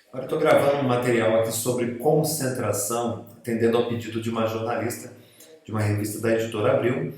Agora estou gravando um material aqui sobre concentração, atendendo ao pedido de uma jornalista de uma revista da Editora Abril.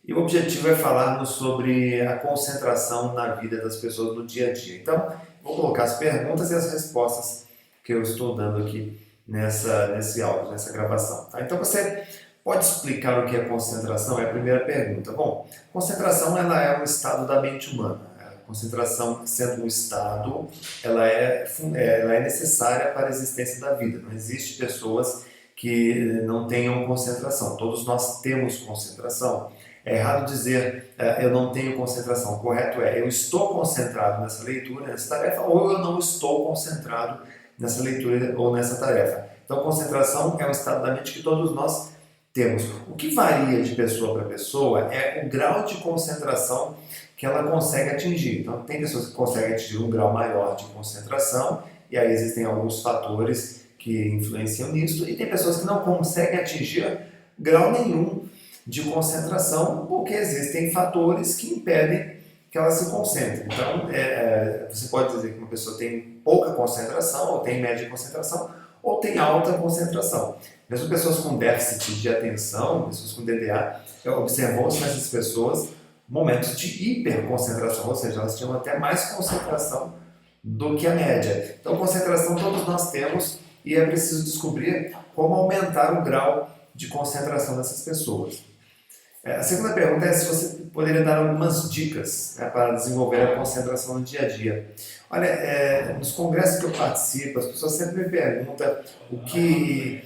E o objetivo é falarmos sobre a concentração na vida das pessoas no dia a dia. Então, vou colocar as perguntas e as respostas que eu estou dando aqui nesse áudio, nessa gravação. Tá? Então, você pode explicar o que é concentração? É a primeira pergunta. Bom, concentração ela é um estado da mente humana. A concentração, sendo um estado, ela é necessária para a existência da vida. Não existe pessoas que não tenham concentração. Todos nós temos concentração. É errado dizer eu não tenho concentração. O correto é eu estou concentrado nessa leitura, nessa tarefa, ou eu não estou concentrado nessa leitura ou nessa tarefa. Então, concentração é um estado da mente que todos nós temos. O que varia de pessoa para pessoa é o grau de concentração que ela consegue atingir. Então, tem pessoas que conseguem atingir um grau maior de concentração, e aí existem alguns fatores que influenciam nisso, e tem pessoas que não conseguem atingir grau nenhum de concentração, porque existem fatores que impedem que ela se concentre. Então, você pode dizer que uma pessoa tem pouca concentração, ou tem média concentração, ou tem alta concentração. Mesmo pessoas com déficit de atenção, pessoas com DDA, observou-se nessas pessoas momentos de hiperconcentração, ou seja, elas tinham até mais concentração do que a média. Então, concentração todos nós temos e é preciso descobrir como aumentar o grau de concentração dessas pessoas. A segunda pergunta é se você poderia dar algumas dicas, né, para desenvolver a concentração no dia a dia. Olha, nos congressos que eu participo, as pessoas sempre me perguntam o que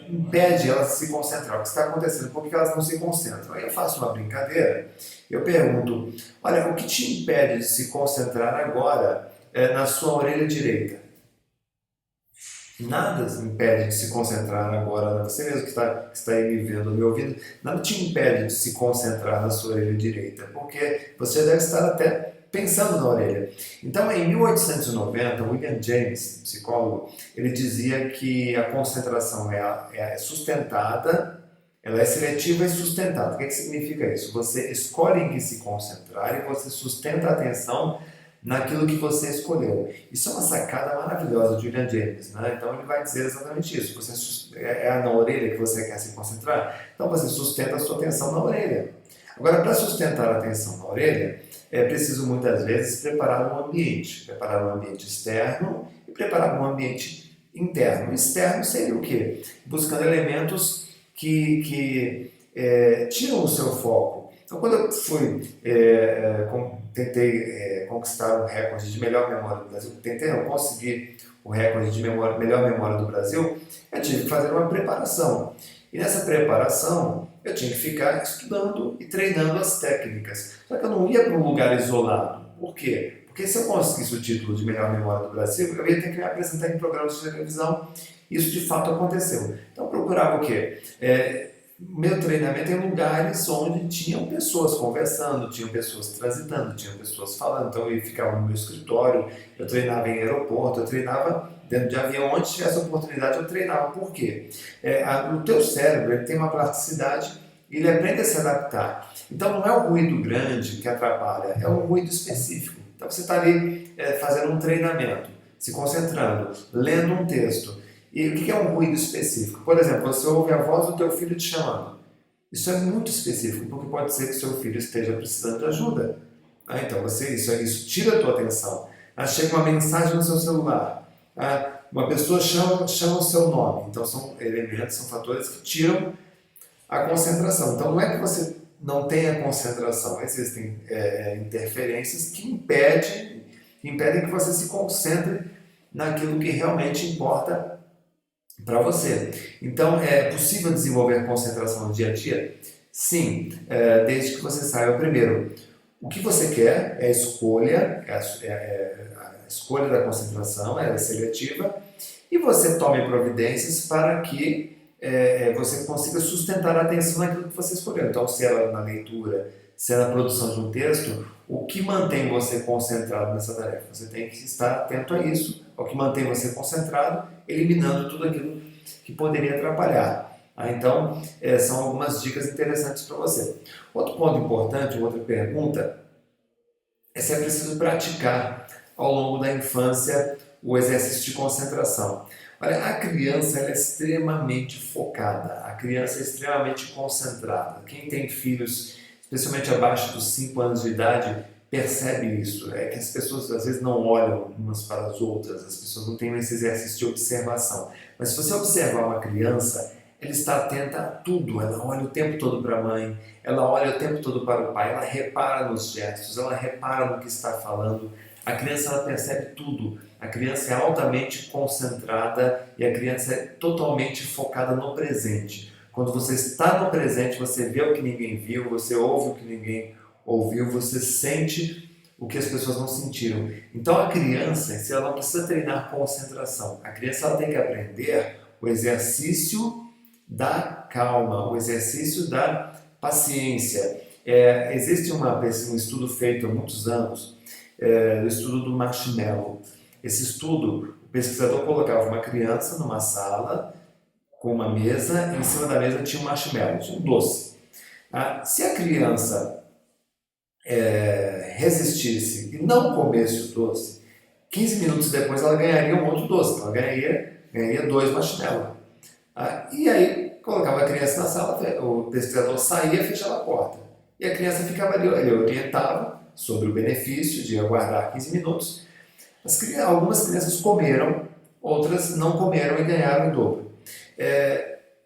impede elas de se concentrar, o que está acontecendo, por que elas não se concentram. Aí eu faço uma brincadeira, eu pergunto, olha, o que te impede de se concentrar agora na sua orelha direita? Nada te impede de se concentrar agora, você mesmo que está aí me vendo, me ouvindo, nada te impede de se concentrar na sua orelha direita, porque você deve estar até pensando na orelha. Então, em 1890, William James, psicólogo, ele dizia que a concentração é sustentada, ela é seletiva e sustentada. O que significa isso? Você escolhe em que se concentrar e você sustenta a atenção naquilo que você escolheu. Isso é uma sacada maravilhosa de William James, né? Então ele vai dizer exatamente isso. É na orelha que você quer se concentrar, então você sustenta a sua atenção na orelha. Agora, para sustentar a atenção na orelha, é preciso muitas vezes preparar um ambiente externo e preparar um ambiente interno. O externo seria o quê? Buscando elementos que tiram o seu foco. Então, quando eu tentei conquistar o recorde de melhor memória do Brasil, eu consegui o recorde de melhor memória do Brasil, eu tive que fazer uma preparação. E nessa preparação, eu tinha que ficar estudando e treinando as técnicas. Só que eu não ia para um lugar isolado. Por quê? Porque se eu conseguisse o título de melhor memória do Brasil, eu ia ter que me apresentar em programas de televisão. Isso de fato aconteceu. Então eu procurava o quê? Meu treinamento em lugares onde tinham pessoas conversando, tinham pessoas transitando, tinham pessoas falando. Então eu ficava no meu escritório, eu treinava em aeroporto, eu treinava dentro de avião, onde tivesse oportunidade eu treinava. Por quê? O teu cérebro ele tem uma plasticidade e ele aprende a se adaptar. Então não é o ruído grande que atrapalha, é um ruído específico. Então você está ali fazendo um treinamento, se concentrando, lendo um texto. E o que é um ruído específico? Por exemplo, você ouve a voz do teu filho te chamando. Isso é muito específico, porque pode ser que seu filho esteja precisando de ajuda. Então, isso tira a tua atenção. Chega uma mensagem no seu celular. Uma pessoa chama o seu nome. Então, são elementos, são fatores que tiram a concentração. Então, não é que você não tenha concentração. Existem interferências que impedem que você se concentre naquilo que realmente importa para você. Então, é possível desenvolver concentração no dia a dia? Sim, desde que você saiba primeiro o que você quer, é a escolha, a escolha da concentração, ela é seletiva, e você tome providências para que você consiga sustentar a atenção naquilo que você escolheu. Então, se é na leitura, se é na produção de um texto, o que mantém você concentrado nessa tarefa? Você tem que estar atento a isso, ao que mantém você concentrado, eliminando tudo aquilo que poderia atrapalhar. Então, são algumas dicas interessantes para você. Outro ponto importante, outra pergunta, é se é preciso praticar ao longo da infância o exercício de concentração. Olha, a criança ela é extremamente focada, a criança é extremamente concentrada. Quem tem filhos, especialmente abaixo dos 5 anos de idade, percebe isso. É que as pessoas às vezes não olham umas para as outras, as pessoas não têm esse exercício de observação. Mas se você observar uma criança, ela está atenta a tudo, ela olha o tempo todo para a mãe, ela olha o tempo todo para o pai, ela repara nos gestos, ela repara no que está falando. A criança ela percebe tudo, a criança é altamente concentrada e a criança é totalmente focada no presente. Quando você está no presente, você vê o que ninguém viu, você ouve o que ninguém ouviu, você sente o que as pessoas não sentiram. Então a criança, se ela não precisa treinar concentração, a criança ela tem que aprender o exercício da calma, o exercício da paciência. Existe um estudo feito há muitos anos, o estudo do marshmallow. Esse estudo, o pesquisador colocava uma criança numa sala com uma mesa, e em cima da mesa tinha um marshmallow, tinha um doce. Se a criança resistisse e não comesse o doce, 15 minutos depois ela ganharia um outro doce, ela ganharia 2 marshmallows. E aí colocava a criança na sala, o pesquisador saía e fechava a porta. E a criança ficava ali, ele orientava sobre o benefício de aguardar 15 minutos. Algumas crianças comeram, outras não comeram e ganharam em dobro.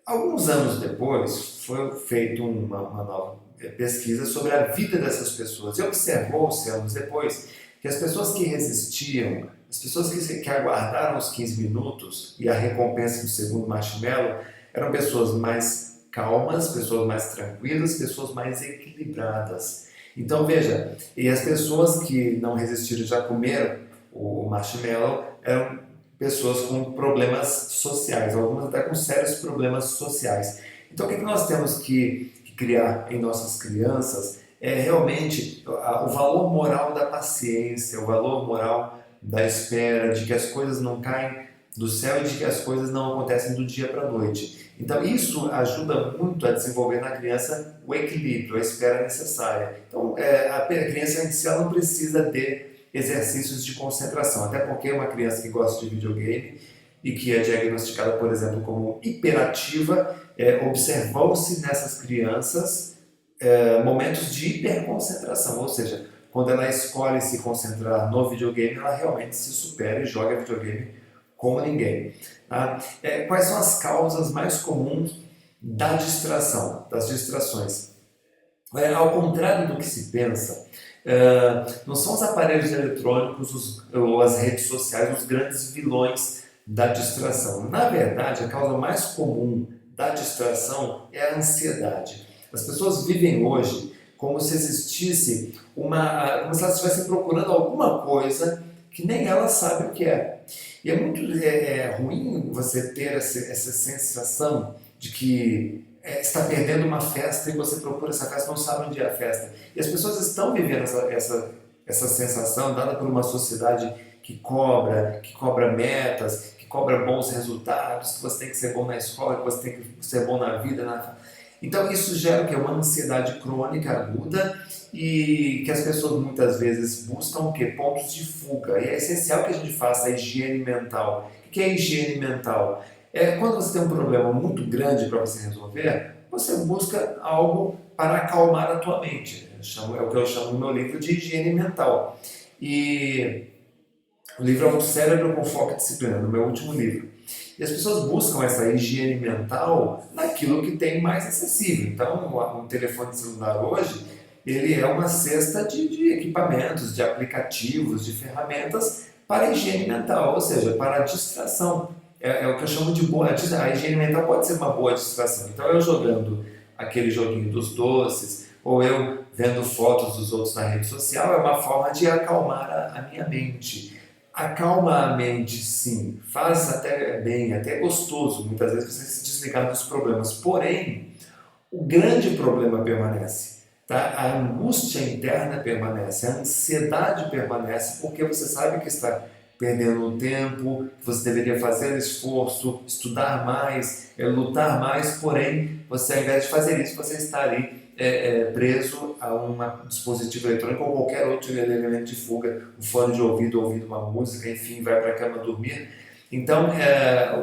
Alguns anos depois, foi feita uma nova pesquisa sobre a vida dessas pessoas. E observou-se, anos depois, que as pessoas que resistiam, as pessoas que aguardaram os 15 minutos e a recompensa do segundo marshmallow, eram pessoas mais calmas, pessoas mais tranquilas, pessoas mais equilibradas. Então veja, e as pessoas que não resistiram já comeram o marshmallow eram pessoas com problemas sociais, algumas até com sérios problemas sociais. Então o que nós temos que criar em nossas crianças é realmente o valor moral da paciência, o valor moral da espera, de que as coisas não caem do céu e de que as coisas não acontecem do dia para a noite. Então isso ajuda muito a desenvolver na criança o equilíbrio, a espera necessária. Então a criança em si ela não precisa de exercícios de concentração, até porque uma criança que gosta de videogame e que é diagnosticada, por exemplo, como hiperativa, observou-se nessas crianças momentos de hiperconcentração, ou seja, quando ela escolhe se concentrar no videogame, ela realmente se supera e joga videogame como ninguém. Tá? Quais são as causas mais comuns da distração, das distrações? Ao contrário do que se pensa, não são os aparelhos eletrônicos ou as redes sociais os grandes vilões da distração. Na verdade, a causa mais comum da distração é a ansiedade. As pessoas vivem hoje como se existisse como se elas estivessem procurando alguma coisa que nem elas sabem o que é. E é muito ruim você ter essa sensação de que está perdendo uma festa e você procura essa festa e não sabe onde é a festa. E as pessoas estão vivendo essa sensação dada por uma sociedade que cobra metas, que cobra bons resultados, que você tem que ser bom na escola, que você tem que ser bom na vida. Então isso gera o quê? Uma ansiedade crônica aguda e que as pessoas muitas vezes buscam o quê? Pontos de fuga. E é essencial que a gente faça a higiene mental. O que é higiene mental? Quando você tem um problema muito grande para você resolver, você busca algo para acalmar a tua mente. É o que eu chamo no meu livro de higiene mental. E o livro é O Cérebro com Foco e Disciplina, no meu último livro. E as pessoas buscam essa higiene mental naquilo que tem mais acessível. Então, um telefone celular hoje, ele é uma cesta de equipamentos, de aplicativos, de ferramentas para a higiene mental, ou seja, para a distração. É o que eu chamo de boa. A higiene mental pode ser uma boa distração. Então, eu jogando aquele joguinho dos doces, ou eu vendo fotos dos outros na rede social, é uma forma de acalmar a minha mente. Acalma a mente, sim, faz até bem, até gostoso, muitas vezes você se desligar dos problemas. Porém, o grande problema permanece. Tá? A angústia interna permanece, a ansiedade permanece, porque você sabe que está perdendo tempo, que você deveria fazer esforço, estudar mais, lutar mais, porém, você ao invés de fazer isso, você está ali preso a um dispositivo eletrônico ou qualquer outro elemento de fuga, um fone de ouvido, ouvindo uma música, enfim, vai para a cama dormir. Então,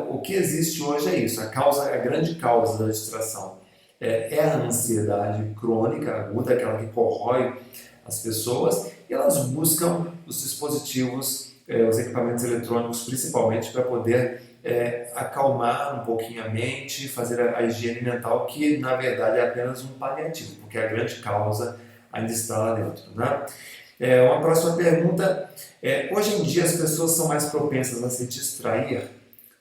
o que existe hoje é isso, a grande causa da distração é a ansiedade crônica, aguda, aquela que corrói as pessoas, e elas buscam os dispositivos, os equipamentos eletrônicos principalmente para poder acalmar um pouquinho a mente, fazer a higiene mental, que na verdade é apenas um paliativo, porque a grande causa ainda está lá dentro, né? Uma próxima pergunta, hoje em dia as pessoas são mais propensas a se distrair?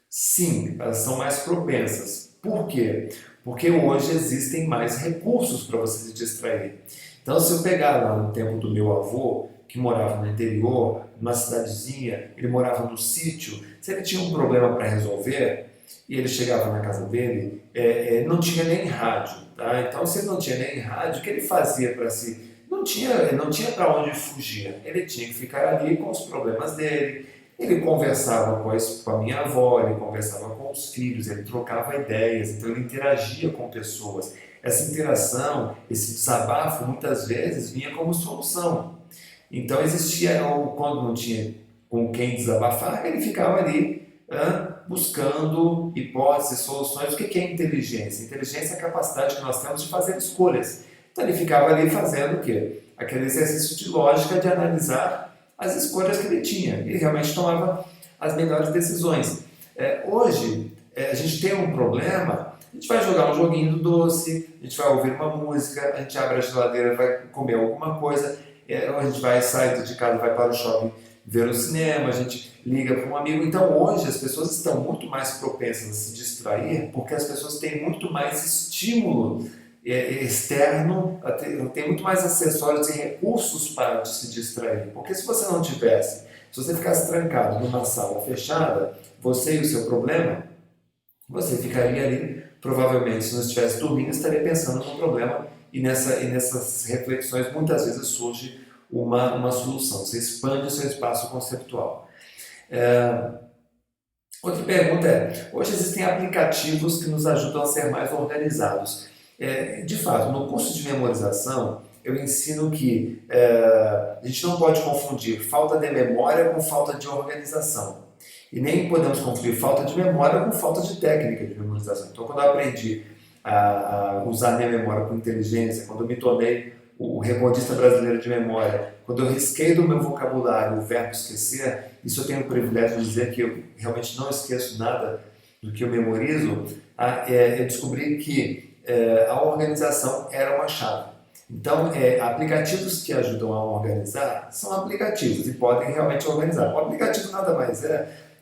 Sim, elas são mais propensas. Por quê? Porque hoje existem mais recursos para você se distrair. Então, se eu pegar lá no tempo do meu avô, que morava no interior, numa cidadezinha, ele morava no sítio, se ele tinha um problema para resolver e ele chegava na casa dele, não tinha nem rádio. Tá? Então, se ele não tinha nem rádio, o que ele fazia para se... Não tinha para onde fugir. Ele tinha que ficar ali com os problemas dele. Ele conversava com a minha avó, ele conversava com os filhos, ele trocava ideias, então ele interagia com pessoas. Essa interação, esse desabafo, muitas vezes vinha como solução. Então existia, quando não tinha com quem desabafar, ele ficava ali buscando hipóteses, soluções. O que é inteligência? Inteligência é a capacidade que nós temos de fazer escolhas. Então ele ficava ali fazendo o quê? Aquele exercício de lógica de analisar as escolhas que ele tinha. Ele realmente tomava as melhores decisões. Hoje, a gente tem um problema, a gente vai jogar um joguinho do doce, a gente vai ouvir uma música, a gente abre a geladeira, vai comer alguma coisa, ou a gente vai sair de casa, vai para o shopping ver o cinema, a gente liga para um amigo. Então hoje as pessoas estão muito mais propensas a se distrair porque as pessoas têm muito mais estímulo externo, tem muito mais acessórios e recursos para se distrair. Porque se você não tivesse, se você ficasse trancado numa sala fechada, você e o seu problema, você ficaria ali, provavelmente, se não estivesse dormindo, estaria pensando no problema e nessas reflexões muitas vezes surge uma solução. Você expande o seu espaço conceptual. Outra pergunta hoje existem aplicativos que nos ajudam a ser mais organizados. De fato, no curso de memorização, eu ensino que a gente não pode confundir falta de memória com falta de organização. E nem podemos confundir falta de memória com falta de técnica de memorização. Então, quando eu aprendi a usar minha memória com inteligência, quando eu me tornei o recordista brasileiro de memória, quando eu risquei do meu vocabulário o verbo esquecer, isso eu tenho o privilégio de dizer que eu realmente não esqueço nada do que eu memorizo, eu descobri que a organização era uma chave. Então, aplicativos que ajudam a organizar são aplicativos e podem realmente organizar. O aplicativo nada mais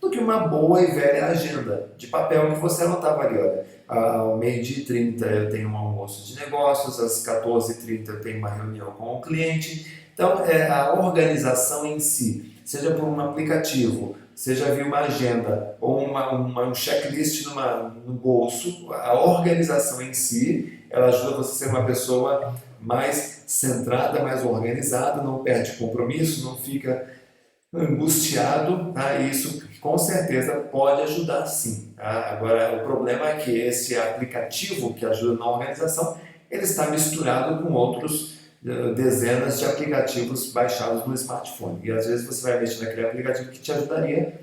do que uma boa e velha agenda de papel que você anotava ali. Olha, ao 12h30 eu tenho um almoço de negócios, às 14h30 eu tenho uma reunião com o cliente. Então, a organização em si, seja por um aplicativo, seja via uma agenda ou um checklist no bolso, a organização em si, ela ajuda você a ser uma pessoa mais centrada, mais organizada, não perde compromisso, não fica angustiado, tá? Isso com certeza pode ajudar sim. Tá? Agora, o problema é que esse aplicativo que ajuda na organização, ele está misturado com outros dezenas de aplicativos baixados no smartphone. E às vezes você vai mexer naquele aplicativo que te ajudaria,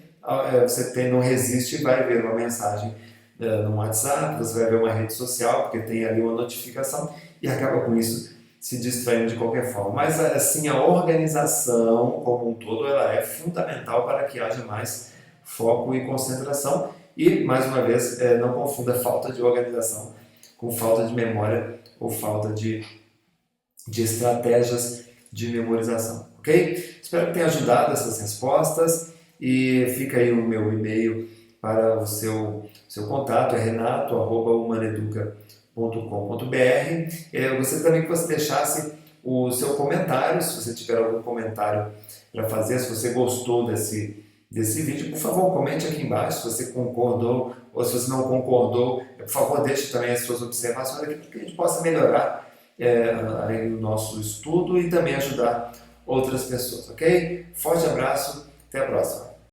você não resiste e vai ver uma mensagem no WhatsApp, você vai ver uma rede social, porque tem ali uma notificação e acaba com isso se distraindo de qualquer forma. Mas assim, a organização como um todo, ela é fundamental para que haja mais foco e concentração e, mais uma vez, não confunda falta de organização com falta de memória ou falta de estratégias de memorização, ok? Espero que tenha ajudado essas respostas e fica aí o meu e-mail para o seu contato, é renato@humaneduca.com.br. Eu gostaria também que você deixasse o seu comentário, se você tiver algum comentário para fazer, se você gostou desse vídeo, por favor, comente aqui embaixo se você concordou ou se você não concordou, por favor, deixe também as suas observações aqui para que a gente possa melhorar aí o nosso estudo e também ajudar outras pessoas, ok? Forte abraço, até a próxima!